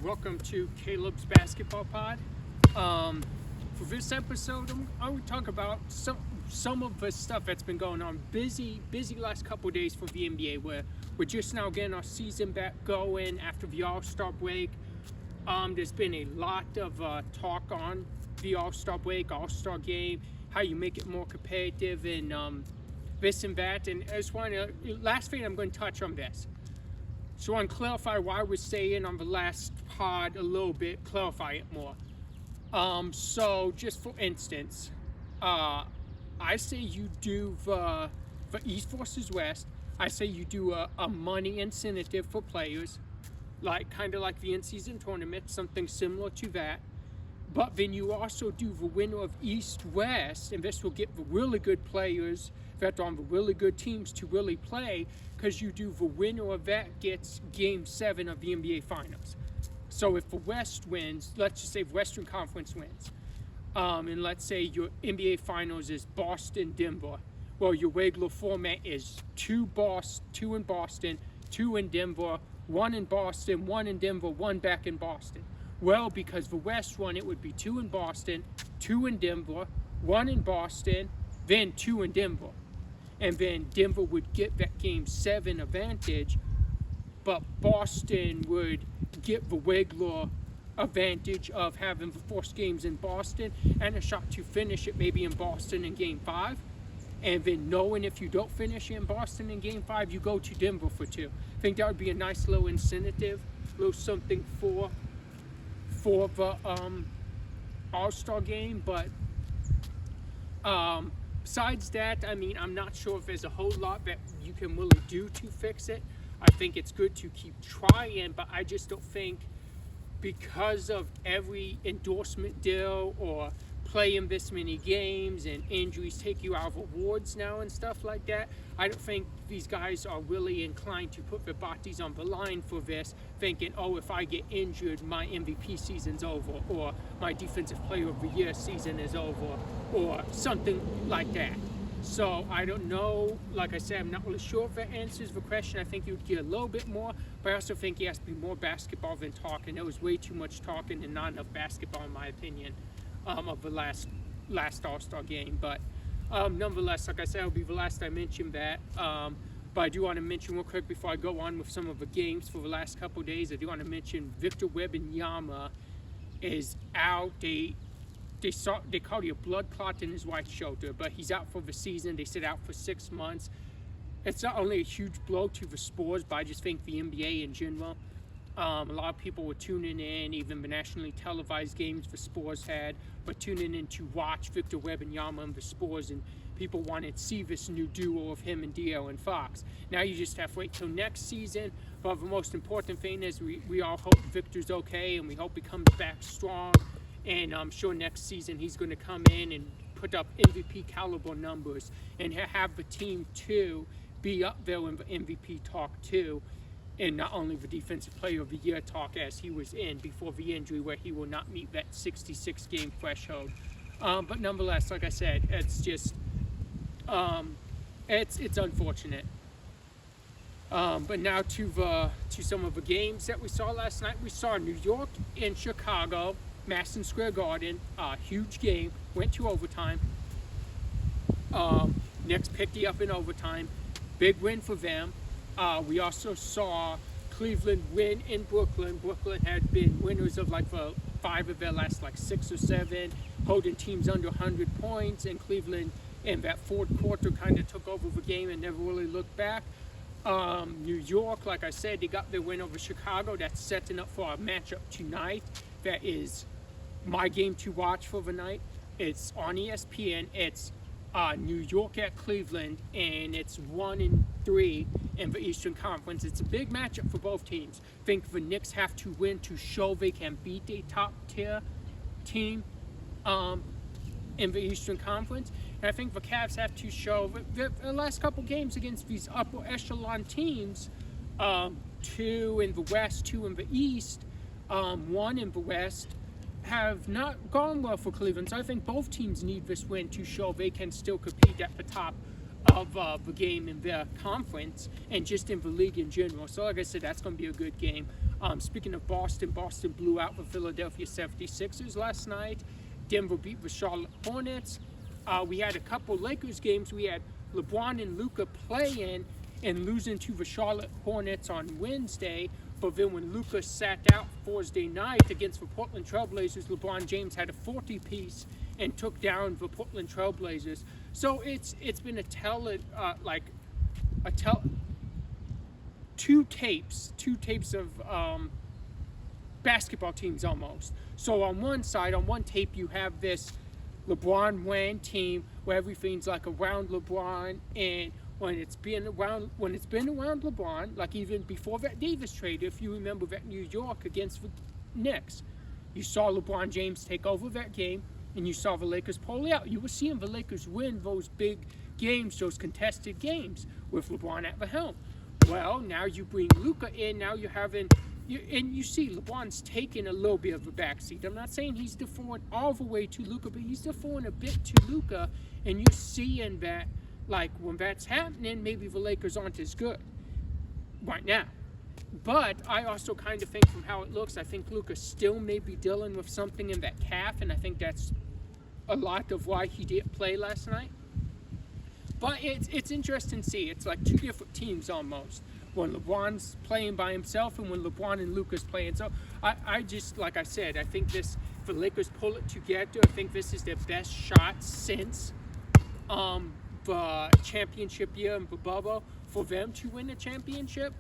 Welcome to Caleb's Basketball Pod. For this episode, I will talk about some of the stuff that's been going on. Busy last couple of days for the NBA, where we're just now getting our season back going after the All-Star break. There's been a lot of talk on the All-Star break, All-Star game, how you make it more competitive, and this and that. And I just want to, last thing I'm going to touch on this. So I want to clarify what I was saying on the last pod a little bit, clarify it more. So just for instance, I say you do the East versus West. I say you do a money incentive for players, kind of like the in-season tournament, something similar to that. But then you also do the winner of East-West, and this will get the really good players that are on the really good teams to really play, because you do the winner of that gets Game 7 of the NBA Finals. So if the West wins, let's just say the Western Conference wins, and let's say your NBA Finals is Boston-Denver. Well, your regular format is two in Boston, two in Denver, one in Boston, one in Denver, one back in Boston. Well, because the West won, it would be two in Boston, two in Denver, one in Boston, then two in Denver. And then Denver would get that Game 7 advantage, but Boston would get the regular advantage of having the first games in Boston and a shot to finish it maybe in Boston in Game 5. And then knowing if you don't finish in Boston in Game 5, you go to Denver for 2. I think that would be a nice little incentive, little something for the All-Star game. But besides that, I mean, I'm not sure if there's a whole lot that you can really do to fix it. I think it's good to keep trying, but I just don't think, because of every endorsement deal or playing this many games and injuries take you out of awards now and stuff like that, I don't think these guys are really inclined to put their bodies on the line for this, thinking, oh, if I get injured, my MVP season's over, or my Defensive Player of the Year season is over, or something like that. So I don't know. Like I said, I'm not really sure if that answers the question. I think you would get a little bit more, but I also think he has to be more basketball than talking. There was way too much talking and not enough basketball, in my opinion, of the last All-Star game. But nonetheless, like I said, it'll be the last I mention that. But I do want to mention real quick before I go on with some of the games for the last couple of days, I do want to mention Victor Wembanyama is out. They called it a blood clot in his right shoulder, but he's out for the season. They said out for 6 months. It's not only a huge blow to the Spurs, but I just think the NBA in general. A lot of people were tuning in, even the nationally televised games the Spurs had, but tuning in to watch Victor Wembanyama and the Spurs, and people wanted to see this new duo of him and De'Aaron Fox. Now you just have to wait till next season. But the most important thing is we all hope Victor's okay, and we hope he comes back strong. And I'm sure next season he's going to come in and put up MVP caliber numbers and have the team too be up there in the MVP talk too, and not only the Defensive Player of the Year talk as he was in before the injury, where he will not meet that 66 game threshold. But nonetheless, like I said, it's just it's unfortunate. But now to some of the games that we saw last night. We saw New York and Chicago. Madison Square Garden, huge game, went to overtime. Knicks picked it up in overtime. Big win for them. We also saw Cleveland win in Brooklyn. Brooklyn had been winners of the 5 of their last 6 or 7, holding teams under 100 points, and Cleveland in that fourth quarter kind of took over the game and never really looked back. New York, like I said, they got their win over Chicago. That's setting up for a matchup tonight. That is my game to watch for the night. It's on ESPN. It's New York at Cleveland, and it's 1-3 in the Eastern Conference. It's a big matchup for both teams. I think the Knicks have to win to show they can beat a top-tier team in the Eastern Conference. And I think the Cavs have to show the last couple games against these upper echelon teams, 2 in the West, 2 in the East, 1 in the West, have not gone well for Cleveland. So I think both teams need this win to show they can still compete at the top of the game in their conference and just in the league in general. So like I said, that's going to be a good game. Speaking of Boston, Boston blew out the Philadelphia 76ers last night. Denver beat the Charlotte Hornets. We had a couple Lakers games. We had LeBron and Luka playing and losing to the Charlotte Hornets on Wednesday. But then when Luka sat out Thursday night against the Portland Trailblazers, LeBron James had a 40-piece and took down the Portland Trailblazers. So it's been two tapes of basketball teams almost. So on one side, on one tape, you have this LeBron Wayne team where everything's like around LeBron, and when it's been around LeBron, like even before that Davis trade, if you remember that New York against the Knicks, you saw LeBron James take over that game, and you saw the Lakers pull out. You were seeing the Lakers win those big games, those contested games with LeBron at the helm. Well, now you bring Luka in. Now you're having, and you see LeBron's taking a little bit of a backseat. I'm not saying he's deferring all the way to Luka, but he's deferring a bit to Luka, and you're seeing that. Like, when that's happening, maybe the Lakers aren't as good right now. But I also kind of think from how it looks, I think Luka still may be dealing with something in that calf, and I think that's a lot of why he didn't play last night. But it's interesting to see. It's like two different teams almost. When LeBron's playing by himself and when LeBron and Luka's playing. So I just, like I said, I think this, if the Lakers pull it together, I think this is their best shot since the championship year in the bubble for them to win a championship.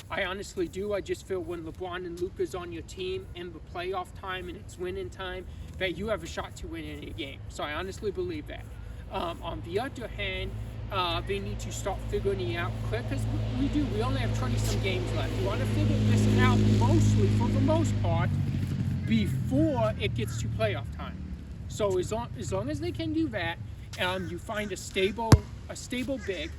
I honestly do. I just feel when LeBron and Luka's on your team in the playoff time and it's winning time, that you have a shot to win any game. So I honestly believe that. On the other hand, they need to start figuring it out quick, because we do. We only have 20-some games left. We want to figure this out mostly, for the most part, before it gets to playoff time. So as long as they can do that, you find a stable big,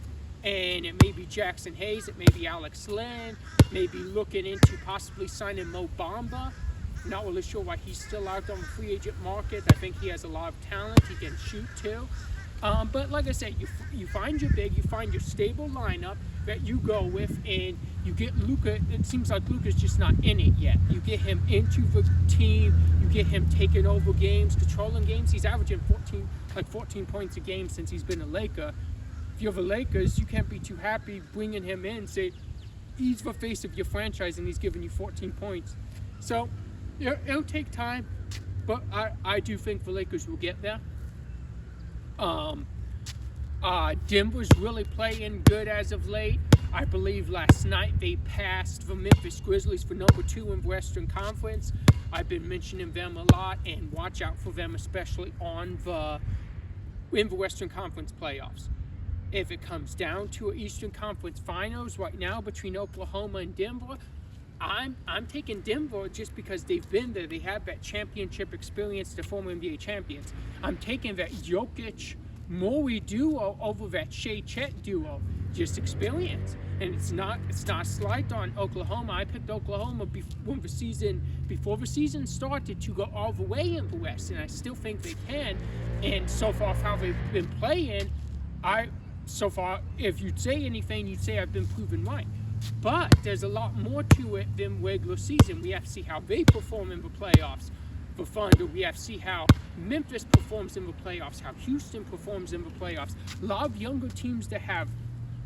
and it may be Jackson Hayes, it may be Alex Len, maybe looking into possibly signing Mo Bamba. Not really sure why he's still out on the free agent market. I think he has a lot of talent. He can shoot too. But like I said, you find your big, you find your stable lineup that you go with, and you get Luka. It seems like Luka's just not in it yet. You get him into the team. You get him taking over games, controlling games. He's averaging 14 points a game since he's been a Laker. If you're the Lakers, you can't be too happy bringing him in. Say, he's the face of your franchise, and he's giving you 14 points. So it'll take time, but I do think the Lakers will get there. Denver's really playing good as of late. I believe last night they passed the Memphis Grizzlies for number 2 in the Western Conference. I've been mentioning them a lot, and watch out for them, especially in the Western Conference playoffs. If it comes down to an Eastern Conference Finals right now between Oklahoma and Denver, I'm taking Denver just because they've been there. They have that championship experience, the former NBA champions. I'm taking that Jokic Morey duo over that Shea Chet duo, just experience. And it's not a slight on Oklahoma. I picked Oklahoma before the season started to go all the way in the West, and I still think they can. And so far, how they've been playing, if you'd say anything, you'd say I've been proven right. But there's a lot more to it than regular season. We have to see how they perform in the playoffs. For Thunder, we have to see how Memphis performs in the playoffs, how Houston performs in the playoffs. A lot of younger teams that have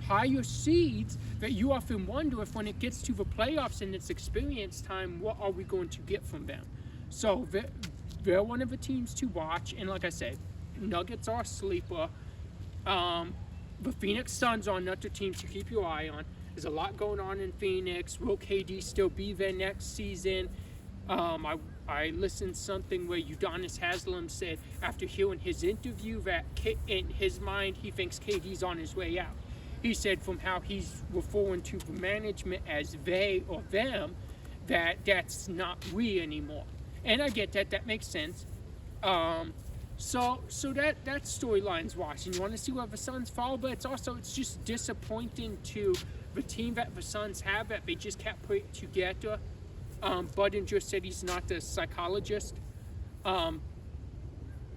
higher seeds that you often wonder if when it gets to the playoffs and it's experience time, what are we going to get from them? So they're one of the teams to watch. And like I said, Nuggets are a sleeper. The Phoenix Suns are another team to keep your eye on. There's a lot going on in Phoenix. Will KD still be there next season? I listened to something where Udonis Haslem said after hearing his interview that in his mind he thinks KD's on his way out. He said from how he's referring to the management as they or them, that's not we anymore. And I get that. That makes sense. So that storyline's watching. You want to see where the Suns fall, but it's just disappointing to the team that the Suns have that they just can't put it together. Budinger said he's not a psychologist.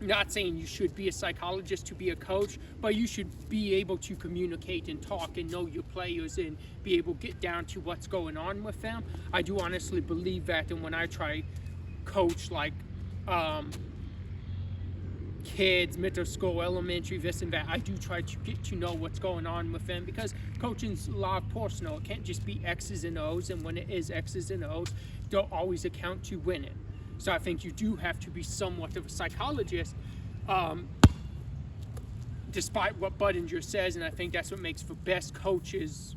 Not saying you should be a psychologist to be a coach, but you should be able to communicate and talk and know your players and be able to get down to what's going on with them. I do honestly believe that, and when I try coach like kids, middle school, elementary, this and that, I do try to get to know what's going on with them, because coaching's a lot personal. It can't just be X's and O's, and when it is X's and O's, don't always account to winning. So I think you do have to be somewhat of a psychologist, despite what Budinger says, and I think that's what makes for best coaches.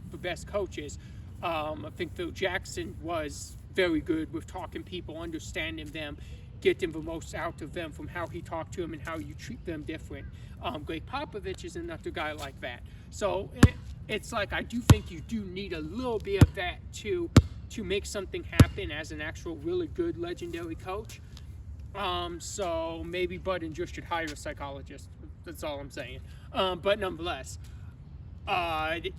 I think Phil Jackson was very good with talking people, understanding them, getting the most out of them from how he talked to them and how you treat them different. Greg Popovich is another guy like that. So it's like, I do think you do need a little bit of that to make something happen as an actual really good legendary coach. So maybe Budinger should hire a psychologist. That's all I'm saying. But nonetheless,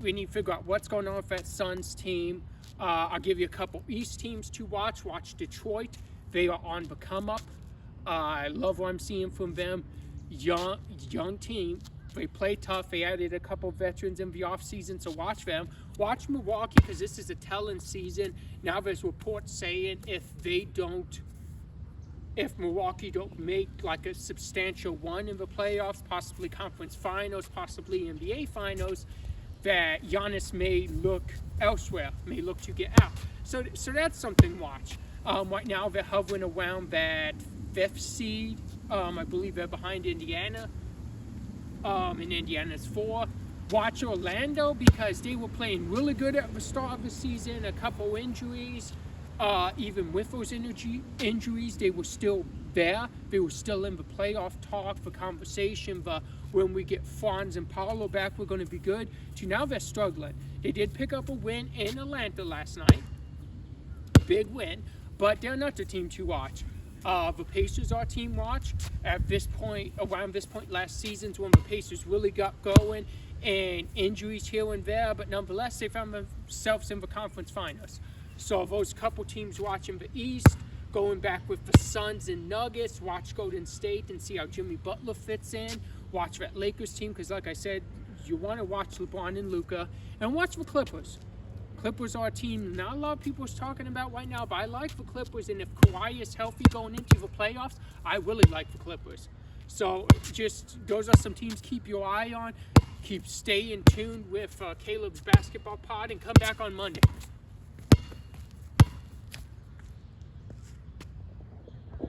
we need to figure out what's going on with that Suns team. I'll give you a couple East teams to watch. Watch Detroit. They are on the come up. I love what I'm seeing from them. Young team. They play tough. They added a couple veterans in the offseason, so watch them. Watch Milwaukee, because this is a telling season. Now there's reports saying if Milwaukee don't make like a substantial run in the playoffs, possibly conference finals, possibly NBA finals, that Giannis may look elsewhere, may look to get out. So that's something to watch. Right now they're hovering around that 5th seed. I believe they're behind Indiana. And Indiana's 4. Watch Orlando, because they were playing really good at the start of the season. A couple injuries. Even with those injuries, they were still there. They were still in the playoff talk, the conversation, but when we get Franz and Paolo back, we're going to be good. To now they're struggling. They did pick up a win in Atlanta last night. Big win, but they're not the team to watch. The Pacers are team watch. At this point, around this point last season's when the Pacers really got going, and injuries here and there, but nonetheless, they found themselves in the conference finals. So those couple teams watching the East, going back with the Suns and Nuggets, watch Golden State and see how Jimmy Butler fits in. Watch that Lakers team, because like I said, you want to watch LeBron and Luka, and watch the Clippers. Clippers are a team not a lot of people is talking about right now, but I like the Clippers, and if Kawhi is healthy going into the playoffs, I really like the Clippers. So just those are some teams keep your eye on. Keep staying tuned with Caleb's Basketball Pod, and come back on Monday.